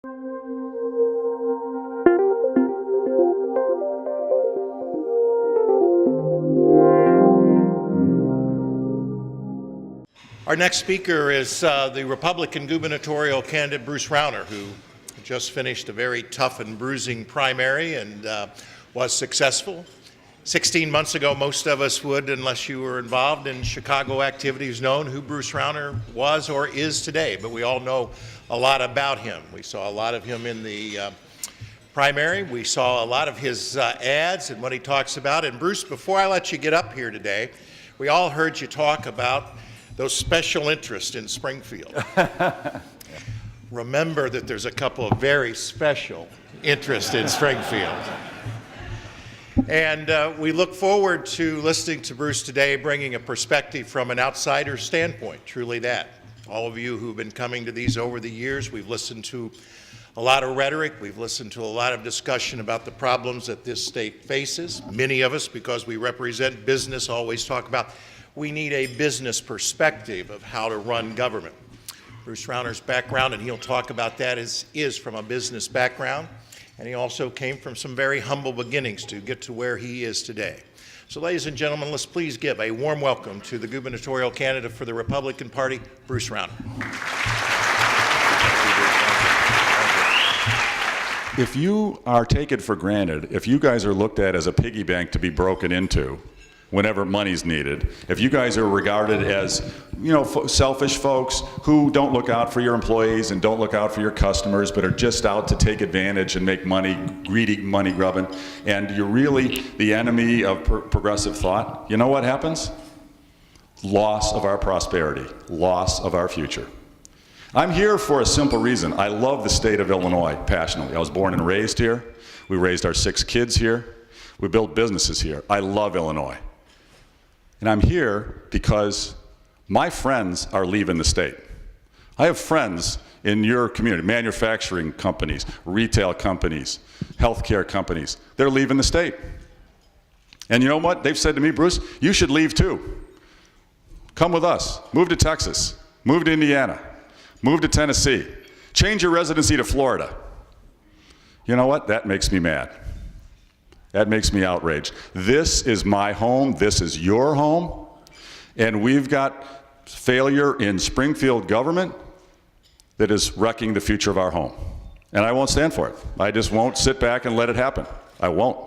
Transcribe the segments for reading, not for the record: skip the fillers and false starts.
Our next speaker is the Republican gubernatorial candidate Bruce Rauner, who just finished a very tough and bruising primary and was successful. 16 months ago, most of us would, unless you were involved in Chicago activities, known who Bruce Rauner was or is today, but we all know a lot about him. We saw a lot of him in the primary. We saw a lot of his ads and what he talks about. And Bruce, before I let you get up here today, we all heard you talk about those special interests in Springfield. Remember that there's a couple of very special interests in Springfield. And we look forward to listening to Bruce today, bringing a perspective from an outsider's standpoint, truly that. All of you who've been coming to these over the years, we've listened to a lot of rhetoric, we've listened to a lot of discussion about the problems that this state faces. Many of us, because we represent business, always talk about we need a business perspective of how to run government. Bruce Rauner's background, and he'll talk about that, is from a business background, and he also came from some very humble beginnings to get to where he is today. So ladies and gentlemen, let's please give a warm welcome to the gubernatorial candidate for the Republican Party, Bruce Rauner. If you are taken for granted, if you guys are looked at as a piggy bank to be broken into whenever money's needed, if you guys are regarded as, selfish folks who don't look out for your employees and don't look out for your customers, but are just out to take advantage and make money, greedy money grubbing, and you're really the enemy of progressive thought, you know what happens? Loss of our prosperity, loss of our future. I'm here for a simple reason. I love the state of Illinois passionately. I was born and raised here. We raised our 6 kids here. We built businesses here. I love Illinois. And I'm here because my friends are leaving the state. I have friends in your community, manufacturing companies, retail companies, healthcare companies. They're leaving the state. And you know what? They've said to me, Bruce, you should leave too. Come with us. Move to Texas. Move to Indiana. Move to Tennessee. Change your residency to Florida. You know what? That makes me mad. That makes me outraged. This is my home. This is your home. And we've got failure in Springfield government that is wrecking the future of our home. And I won't stand for it. I just won't sit back and let it happen. I won't.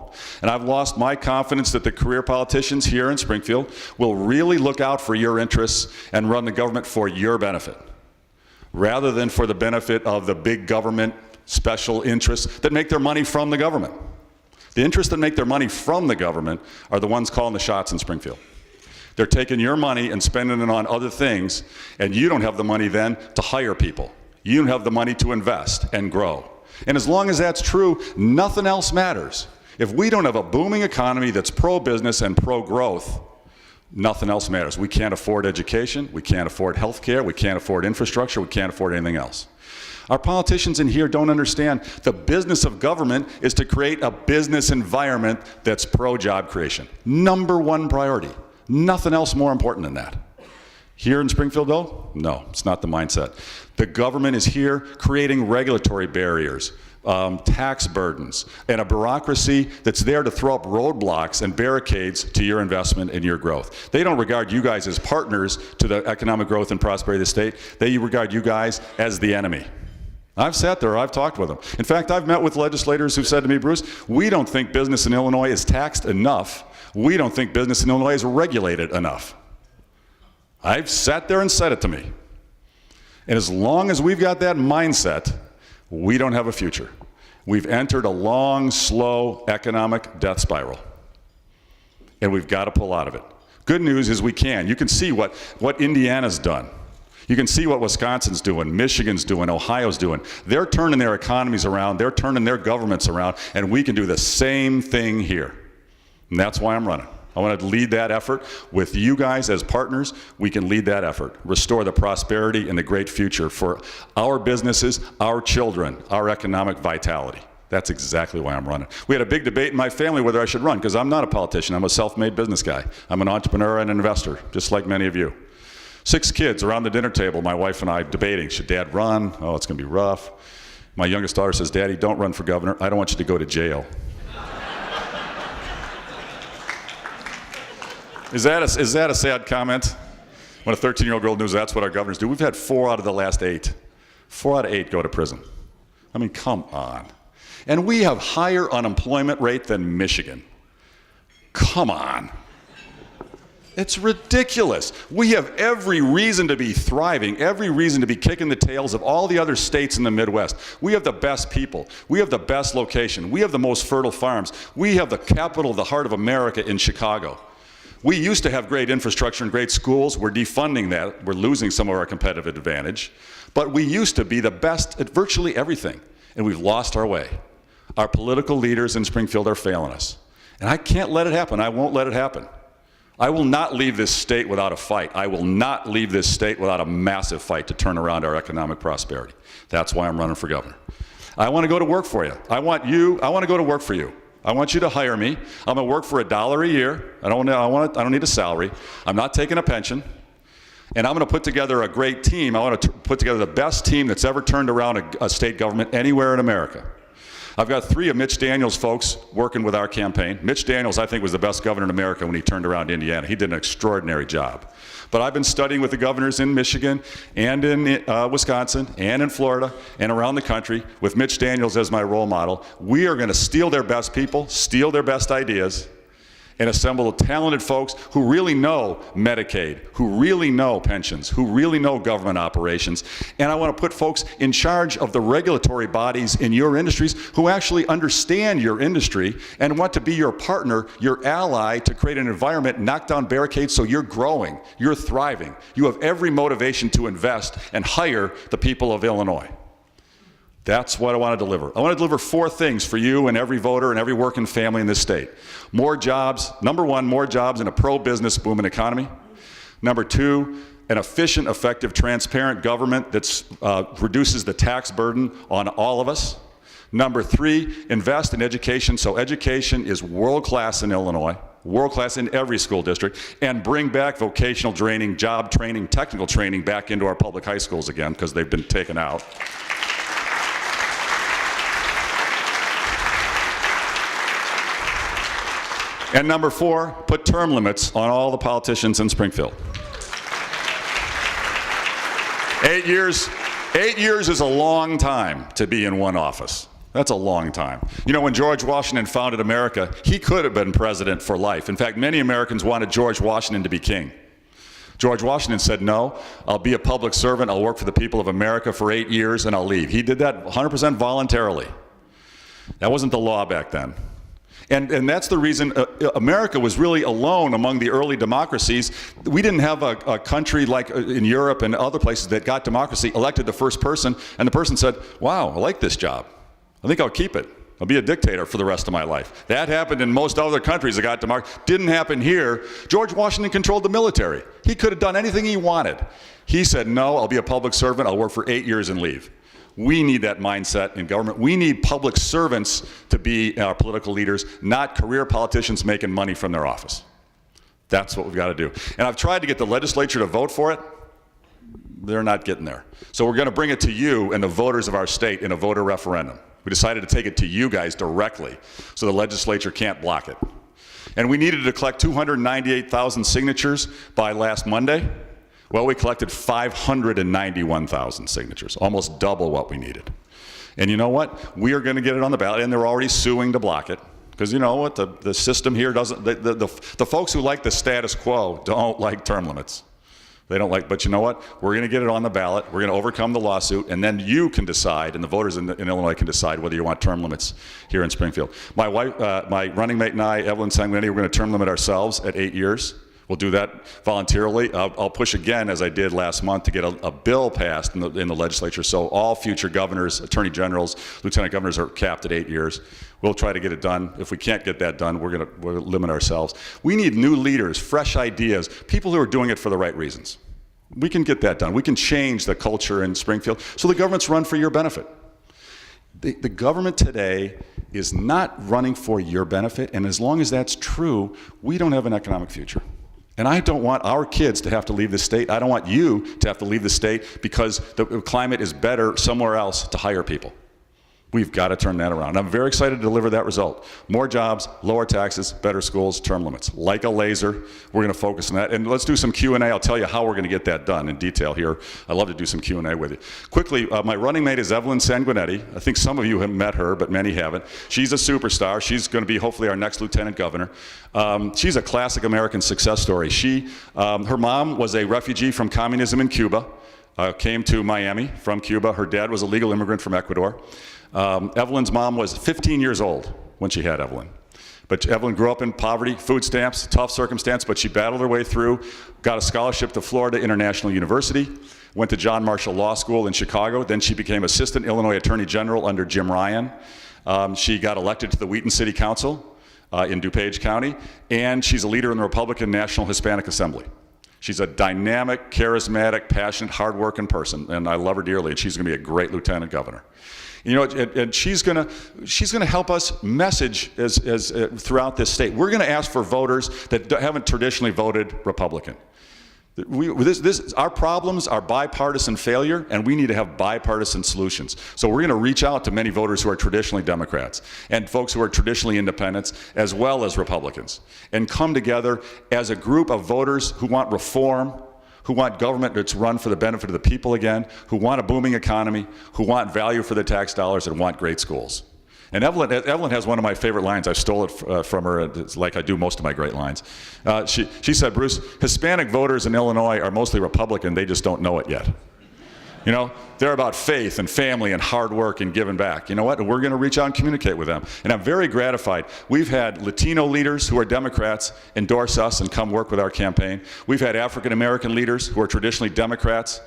And I've lost my confidence that the career politicians here in Springfield will really look out for your interests and run the government for your benefit, rather than for the benefit of the big government special interests that make their money from the government. The interests that make their money from the government are the ones calling the shots in Springfield. They're taking your money and spending it on other things, and you don't have the money then to hire people. You don't have the money to invest and grow. And as long as that's true, nothing else matters. If we don't have a booming economy that's pro-business and pro-growth, nothing else matters. We can't afford education, we can't afford health care, we can't afford infrastructure, we can't afford anything else. Our politicians in here don't understand the business of government is to create a business environment that's pro-job creation. #1 priority. Nothing else more important than that. Here in Springfield, though, no, it's not the mindset. The government is here creating regulatory barriers, tax burdens, and a bureaucracy that's there to throw up roadblocks and barricades to your investment and your growth. They don't regard you guys as partners to the economic growth and prosperity of the state. They regard you guys as the enemy. I've sat there, I've talked with them. In fact, I've met with legislators who said to me, Bruce, we don't think business in Illinois is taxed enough. We don't think business in Illinois is regulated enough. I've sat there and said it to me. And as long as we've got that mindset, we don't have a future. We've entered a long, slow economic death spiral. And we've got to pull out of it. Good news is we can. You can see what Indiana's done. You can see what Wisconsin's doing, Michigan's doing, Ohio's doing. They're turning their economies around, they're turning their governments around, and we can do the same thing here. And that's why I'm running. I want to lead that effort with you guys as partners. We can lead that effort, restore the prosperity and the great future for our businesses, our children, our economic vitality. That's exactly why I'm running. We had a big debate in my family whether I should run, because I'm not a politician. I'm a self-made business guy. I'm an entrepreneur and an investor, just like many of you. 6 kids around the dinner table, my wife and I debating, should Dad run? Oh, it's going to be rough. My youngest daughter says, Daddy, don't run for governor. I don't want you to go to jail. Is that a sad comment? When a 13-year-old girl knows that's what our governors do. We've had 4 out of the last 8. 4 out of 8 go to prison. I mean, come on. And we have higher unemployment rate than Michigan. Come on. It's ridiculous. We have every reason to be thriving, every reason to be kicking the tails of all the other states in the Midwest. We have the best people. We have the best location. We have the most fertile farms. We have the capital, the heart of America in Chicago. We used to have great infrastructure and great schools. We're defunding that. We're losing some of our competitive advantage. But we used to be the best at virtually everything, and we've lost our way. Our political leaders in Springfield are failing us. And I can't let it happen. I won't let it happen. I will not leave this state without a fight. I will not leave this state without a massive fight to turn around our economic prosperity. That's why I'm running for governor. I want to go to work for you. I want to go to work for you. I want you to hire me. I'm going to work for $1 a year. I don't need a salary. I'm not taking a pension. And I'm going to put together a great team. I want to put together the best team that's ever turned around a state government anywhere in America. I've got 3 of Mitch Daniels' folks working with our campaign. Mitch Daniels, I think, was the best governor in America when he turned around Indiana. He did an extraordinary job. But I've been studying with the governors in Michigan and in Wisconsin and in Florida and around the country with Mitch Daniels as my role model. We are going to steal their best people, steal their best ideas, and assemble talented folks who really know Medicaid, who really know pensions, who really know government operations. And I want to put folks in charge of the regulatory bodies in your industries who actually understand your industry and want to be your partner, your ally, to create an environment, knock down barricades so you're growing, you're thriving. You have every motivation to invest and hire the people of Illinois. That's what I want to deliver. I want to deliver 4 things for you and every voter and every working family in this state. More jobs. Number 1, more jobs in a pro-business booming economy. Number 2, an efficient, effective, transparent government that reduces the tax burden on all of us. Number 3, invest in education so education is world-class in Illinois, world-class in every school district, and bring back vocational training, job training, technical training back into our public high schools again because they've been taken out. And number 4, put term limits on all the politicians in Springfield. 8 years is a long time to be in one office. That's a long time. You know, when George Washington founded America, he could have been president for life. In fact, many Americans wanted George Washington to be king. George Washington said, no, I'll be a public servant, I'll work for the people of America for 8 years, and I'll leave. He did that 100% voluntarily. That wasn't the law back then. And that's the reason America was really alone among the early democracies. We didn't have a country like in Europe and other places that got democracy, elected the first person, and the person said, wow, I like this job. I think I'll keep it. I'll be a dictator for the rest of my life. That happened in most other countries that got democracy. Didn't happen here. George Washington controlled the military. He could have done anything he wanted. He said, no, I'll be a public servant. I'll work for 8 years and leave. We need that mindset in government. We need public servants to be our political leaders, not career politicians making money from their office. That's what we've got to do. And I've tried to get the legislature to vote for it. They're not getting there. So we're going to bring it to you and the voters of our state in a voter referendum. We decided to take it to you guys directly so the legislature can't block it. And we needed to collect 298,000 signatures by last Monday. Well, we collected 591,000 signatures, almost double what we needed. And you know what? We are going to get it on the ballot, and they're already suing to block it. Because you know what? The system here doesn't, the folks who like the status quo don't like term limits. They don't like, but you know what? We're going to get it on the ballot. We're going to overcome the lawsuit, and then you can decide, and the voters in Illinois can decide whether you want term limits here in Springfield. My wife, my running mate and I, Evelyn Sanguinetti, we're going to term limit ourselves at 8 years. We'll do that voluntarily. I'll push again, as I did last month, to get a bill passed in the legislature so all future governors, attorney generals, lieutenant governors are capped at 8 years. We'll try to get it done. If we can't get that done, we'll limit ourselves. We need new leaders, fresh ideas, people who are doing it for the right reasons. We can get that done. We can change the culture in Springfield so the government's run for your benefit. The government today is not running for your benefit, and as long as that's true, we don't have an economic future. And I don't want our kids to have to leave the state. I don't want you to have to leave the state because the climate is better somewhere else to hire people. We've got to turn that around. I'm very excited to deliver that result. More jobs, lower taxes, better schools, term limits. Like a laser, we're going to focus on that. And let's do some Q&A. I'll tell you how we're going to get that done in detail here. I'd love to do some Q&A with you. Quickly, my running mate is Evelyn Sanguinetti. I think some of you have met her, but many haven't. She's a superstar. She's going to be hopefully our next lieutenant governor. She's a classic American success story. Her mom was a refugee from communism in Cuba, came to Miami from Cuba. Her dad was a legal immigrant from Ecuador. Evelyn's mom was 15 years old when she had Evelyn. But Evelyn grew up in poverty, food stamps, tough circumstance, but she battled her way through, got a scholarship to Florida International University, went to John Marshall Law School in Chicago, then she became Assistant Illinois Attorney General under Jim Ryan. She got elected to the Wheaton City Council in DuPage County, and she's a leader in the Republican National Hispanic Assembly. She's a dynamic, charismatic, passionate, hardworking person, and I love her dearly, and she's going to be a great lieutenant governor. You know, and she's going to help us message throughout this state. We're going to ask for voters that haven't traditionally voted Republican. Our problems are bipartisan failure, and we need to have bipartisan solutions. So we're going to reach out to many voters who are traditionally Democrats and folks who are traditionally independents, as well as Republicans, and come together as a group of voters who want reform, who want government that's run for the benefit of the people again, who want a booming economy, who want value for their tax dollars, and want great schools. And Evelyn has one of my favorite lines. I stole it from her, it's like I do most of my great lines. She said, Bruce, Hispanic voters in Illinois are mostly Republican, they just don't know it yet. You know, they're about faith and family and hard work and giving back. You know what? We're going to reach out and communicate with them. And I'm very gratified. We've had Latino leaders who are Democrats endorse us and come work with our campaign. We've had African American leaders who are traditionally Democrats,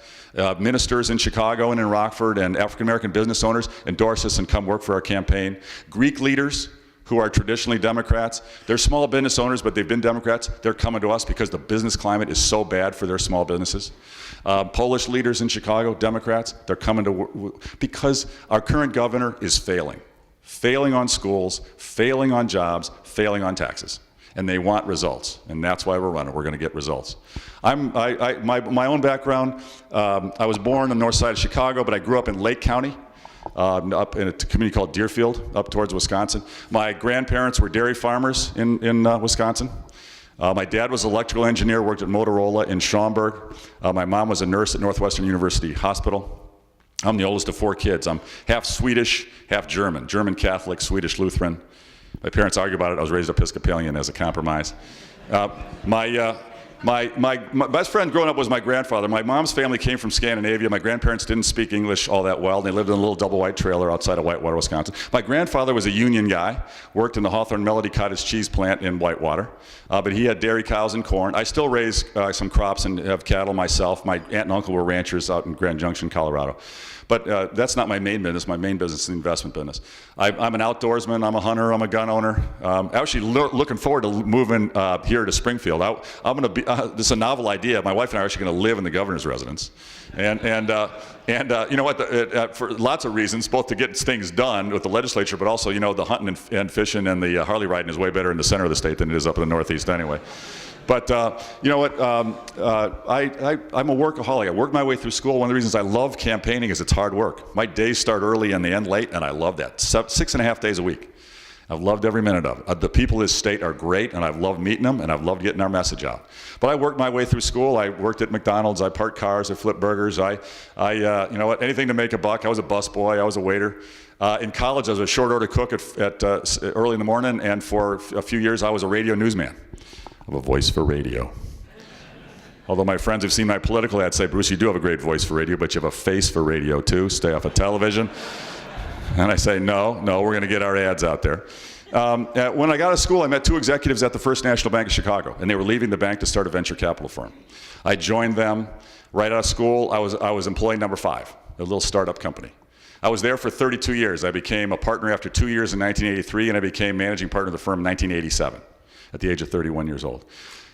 ministers in Chicago and in Rockford, and African American business owners endorse us and come work for our campaign. Greek leaders who are traditionally Democrats. They're small business owners, but they've been Democrats. They're coming to us because the business climate is so bad for their small businesses. Polish leaders in Chicago, Democrats, they're coming to because our current governor is failing. Failing on schools, failing on jobs, failing on taxes. And they want results, and that's why we're running. We're going to get results. My own background, I was born on the north side of Chicago, but I grew up in Lake County, up in a community called Deerfield, up towards Wisconsin. My grandparents were dairy farmers in Wisconsin. My dad was an electrical engineer, worked at Motorola in Schaumburg. My mom was a nurse at Northwestern University Hospital. I'm the oldest of 4 kids. I'm half Swedish, half German. German Catholic, Swedish Lutheran. My parents argue about it. I was raised Episcopalian as a compromise. My best friend growing up was my grandfather. My mom's family came from Scandinavia. My grandparents didn't speak English all that well. They lived in a little double white trailer outside of Whitewater, Wisconsin. My grandfather was a union guy, worked in the Hawthorne Melody Cottage cheese plant in Whitewater, but he had dairy cows and corn. I still raise some crops and have cattle myself. My aunt and uncle were ranchers out in Grand Junction, Colorado. But that's not my main business. My main business is the investment business. I'm an outdoorsman. I'm a hunter. I'm a gun owner. Actually looking forward to moving here to Springfield. I'm going to be. This is a novel idea. My wife and I are actually going to live in the governor's residence, and you know what? For lots of reasons, both to get things done with the legislature, but also the hunting and fishing and the Harley riding is way better in the center of the state than it is up in the Northeast anyway. But you know what? I'm a workaholic. I work my way through school. One of the reasons I love campaigning is it's hard work. My days start early and they end late, and I love that. 6.5 days a week. I've loved every minute of it. The people of this state are great, and I've loved meeting them, and I've loved getting our message out. But I worked my way through school. I worked at McDonald's. I parked cars. I flipped burgers. You know what? Anything to make a buck. I was a busboy. I was a waiter. In college, I was a short order cook at early in the morning, and for a few years, I was a radio newsman. I have a voice for radio. Although my friends have seen my political ads say, Bruce, you do have a great voice for radio, but you have a face for radio too. Stay off of television. And I say, no, we're going to get our ads out there. When I got out of school, I met 2 executives at the First National Bank of Chicago, and they were leaving the bank to start a venture capital firm. I joined them right out of school. I was employee number 5, a little startup company. I was there for 32 years. I became a partner after 2 years in 1983, and I became managing partner of the firm in 1987 at the age of 31 years old.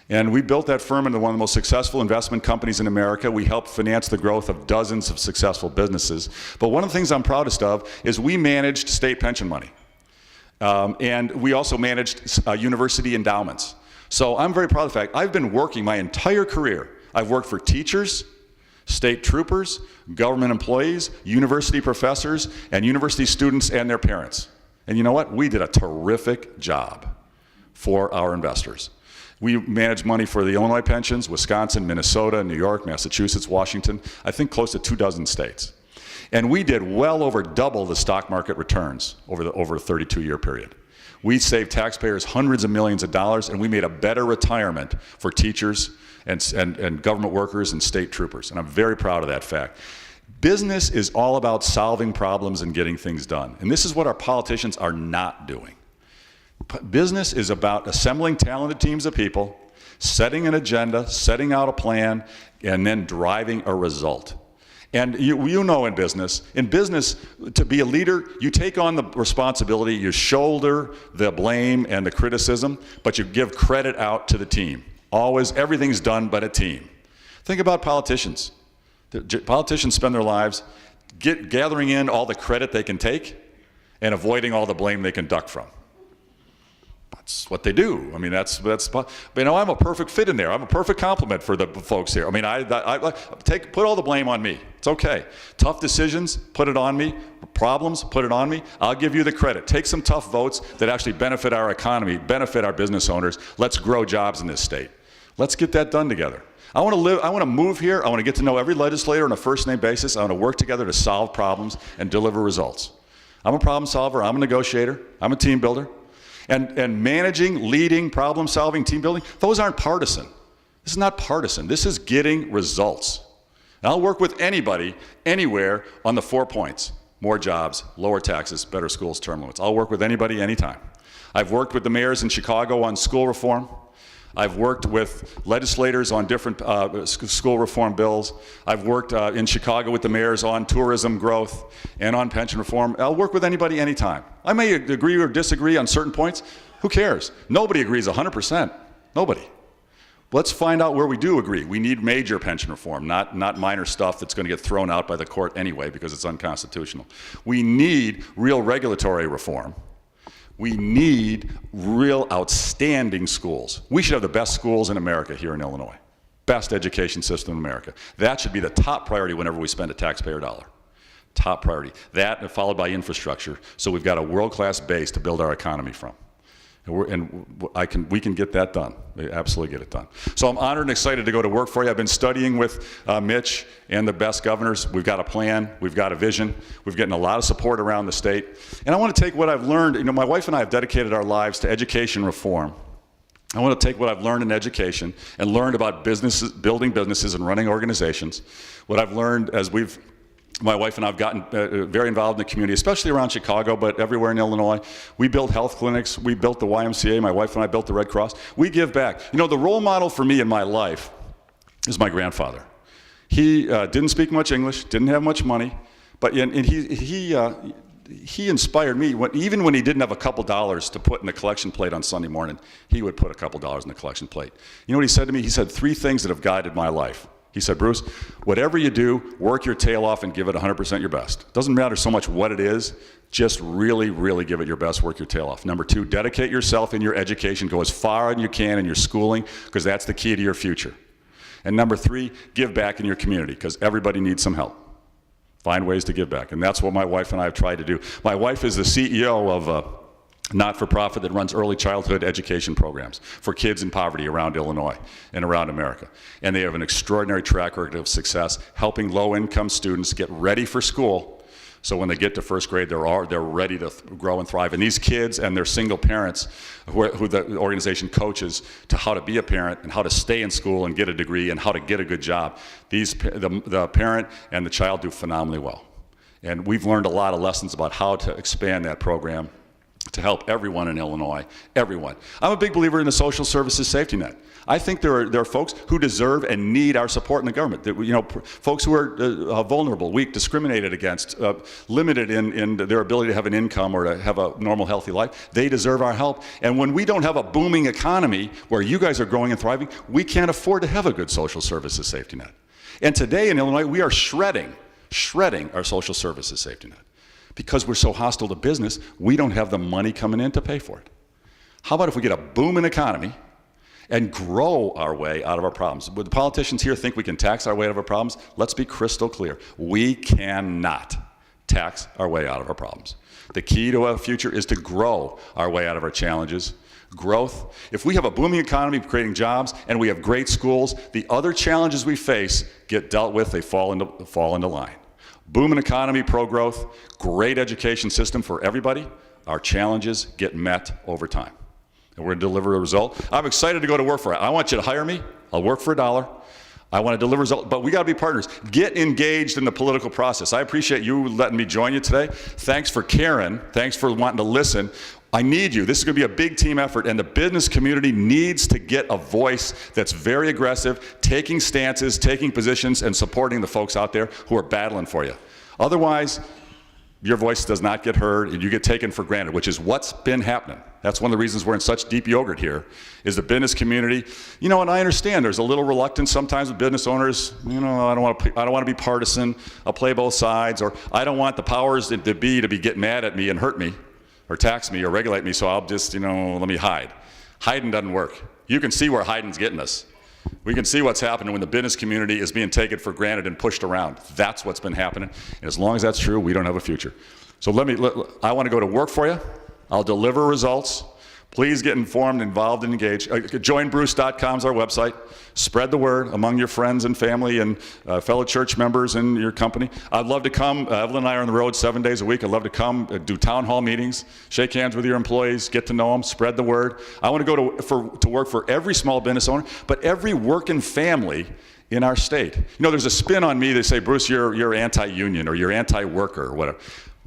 And we built that firm into one of the most successful investment companies in America. We helped finance the growth of dozens of successful businesses. But one of the things I'm proudest of is we managed state pension money. And we also managed university endowments. So I'm very proud of the fact I've been working my entire career. I've worked for teachers, State troopers, government employees, university professors, and university students and their parents. And you know what? We did a terrific job for our investors. We managed money for the Illinois pensions, Wisconsin, Minnesota, New York, Massachusetts, Washington, I think close to 2 dozen states. And we did well over double the stock market returns over a 32-year period. We saved taxpayers hundreds of millions of dollars, and we made a better retirement for teachers and government workers and state troopers. And I'm very proud of that fact. Business is all about solving problems and getting things done. And this is what our politicians are not doing. Business is about assembling talented teams of people, setting an agenda, setting out a plan, and then driving a result. And you know in business, to be a leader, you take on the responsibility, you shoulder the blame and the criticism, but you give credit out to the team. Always, everything's done by a team. Think about politicians. Politicians spend their lives gathering in all the credit they can take and avoiding all the blame they can duck from. That's what they do. I mean, I'm a perfect fit in there. I'm a perfect compliment for the folks here. I mean, put all the blame on me. It's okay. Tough decisions, put it on me. Problems, put it on me. I'll give you the credit. Take some tough votes that actually benefit our economy, benefit our business owners. Let's grow jobs in this state. Let's get that done together. I want to move here. I want to get to know every legislator on a first-name basis. I want to work together to solve problems and deliver results. I'm a problem solver. I'm a negotiator. I'm a team builder. And managing, leading, problem solving, team building, those aren't partisan. This is not partisan. This is getting results. And I'll work with anybody, anywhere on the 4 points. More jobs, lower taxes, better schools, term limits. I'll work with anybody, anytime. I've worked with the mayors in Chicago on school reform. I've worked with legislators on different school reform bills. I've worked in Chicago with the mayors on tourism growth and on pension reform. I'll work with anybody anytime. I may agree or disagree on certain points. Who cares? Nobody agrees 100%. Nobody. Let's find out where we do agree. We need major pension reform, not minor stuff that's going to get thrown out by the court anyway because it's unconstitutional. We need real regulatory reform. We need real outstanding schools. We should have the best schools in America here in Illinois. Best education system in America. That should be the top priority whenever we spend a taxpayer dollar. Top priority. That followed by infrastructure, so we've got a world-class base to build our economy from. We can get that done. We absolutely get it done. So I'm honored and excited to go to work for you. I've been studying with Mitch and the best governors. We've got a plan. We've got a vision. We've gotten a lot of support around the state. And I want to take what I've learned. You know, my wife and I have dedicated our lives to education reform. I want to take what I've learned in education and learned about businesses, building businesses and running organizations. What I've learned as my wife and I have gotten very involved in the community, especially around Chicago, but everywhere in Illinois. We built health clinics. We built the YMCA. My wife and I built the Red Cross. We give back. You know, the role model for me in my life is my grandfather. He didn't speak much English, didn't have much money, but he inspired me. Even when he didn't have a couple dollars to put in the collection plate on Sunday morning, he would put a couple dollars in the collection plate. You know what he said to me? He said 3 things that have guided my life. He said, Bruce, whatever you do, work your tail off and give it 100% your best. Doesn't matter so much what it is, just really, really give it your best, work your tail off. Number 2, dedicate yourself in your education. Go as far as you can in your schooling, because that's the key to your future. And number 3, give back in your community, because everybody needs some help. Find ways to give back. And that's what my wife and I have tried to do. My wife is the CEO of a not-for-profit that runs early childhood education programs for kids in poverty around Illinois and around America. And they have an extraordinary track record of success helping low-income students get ready for school, so when they get to first grade, they're ready to grow and thrive. And these kids and their single parents, who the organization coaches to how to be a parent and how to stay in school and get a degree and how to get a good job, the parent and the child do phenomenally well. And we've learned a lot of lessons about how to expand that program to help everyone in Illinois, everyone. I'm a big believer in the social services safety net. I think there are folks who deserve and need our support in the government. Folks who are vulnerable, weak, discriminated against, limited in their ability to have an income or to have a normal, healthy life. They deserve our help. And when we don't have a booming economy where you guys are growing and thriving, we can't afford to have a good social services safety net. And today in Illinois, we are shredding our social services safety net. Because we're so hostile to business, we don't have the money coming in to pay for it. How about if we get a booming economy and grow our way out of our problems. Would the politicians here think we can tax our way out of our problems? Let's be crystal clear. We cannot tax our way out of our problems. The key to our future is to grow our way out of our challenges. Growth. If we have a booming economy creating jobs and we have great schools, the other challenges we face get dealt with, they fall into line. Booming economy, pro-growth, great education system for everybody, our challenges get met over time. And we're going to deliver a result. I'm excited to go to work for it. I want you to hire me. I'll work for $1. I want to deliver results, but we got to be partners. Get engaged in the political process. I appreciate you letting me join you today. Thanks for caring. Thanks for wanting to listen. I need you. This is going to be a big team effort, and the business community needs to get a voice that's very aggressive, taking stances, taking positions, and supporting the folks out there who are battling for you. Otherwise, your voice does not get heard and you get taken for granted, which is what's been happening. That's one of the reasons we're in such deep yogurt here, is the business community. You know, and I understand there's a little reluctance sometimes with business owners. You know, I don't want to be partisan. I'll play both sides, or I don't want the powers that be to get mad at me and hurt me, or tax me, or regulate me. So I'll just, you know, let me hide. Hiding doesn't work. You can see where hiding's getting us. We can see what's happening when the business community is being taken for granted and pushed around. That's what's been happening. And as long as that's true, we don't have a future. So I want to go to work for you. I'll deliver results. Please get informed, involved, and engaged. Joinbruce.com is our website. Spread the word among your friends and family and fellow church members in your company. I'd love to come. Evelyn and I are on the road 7 days a week. I'd love to come, do town hall meetings, shake hands with your employees, get to know them, spread the word. I want to go to work for every small business owner, but every working family in our state. You know, there's a spin on me. They say, Bruce, you're anti-union or you're anti-worker or whatever.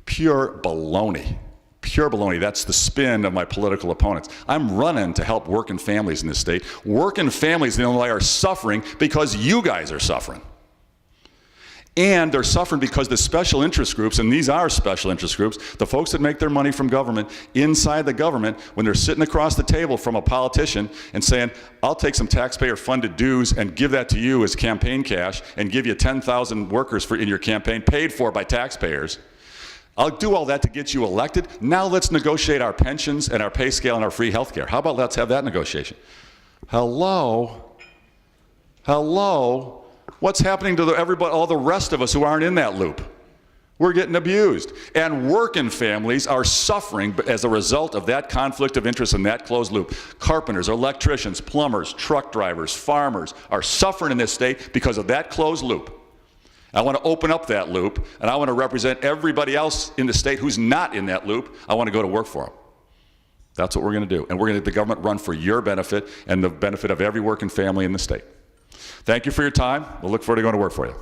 Pure baloney. Pure baloney. That's the spin of my political opponents. I'm running to help working families in this state. Working families in Illinois are suffering because you guys are suffering. And they're suffering because the special interest groups, and these are special interest groups, the folks that make their money from government, inside the government, when they're sitting across the table from a politician and saying, I'll take some taxpayer-funded dues and give that to you as campaign cash and give you 10,000 workers in your campaign paid for by taxpayers. I'll do all that to get you elected. Now let's negotiate our pensions and our pay scale and our free health care. How about let's have that negotiation? Hello? Hello? What's happening to all the rest of us who aren't in that loop? We're getting abused. And working families are suffering as a result of that conflict of interest and that closed loop. Carpenters, electricians, plumbers, truck drivers, farmers are suffering in this state because of that closed loop. I want to open up that loop, and I want to represent everybody else in the state who's not in that loop. I want to go to work for them. That's what we're going to do. And we're going to let the government run for your benefit and the benefit of every working family in the state. Thank you for your time. We'll look forward to going to work for you.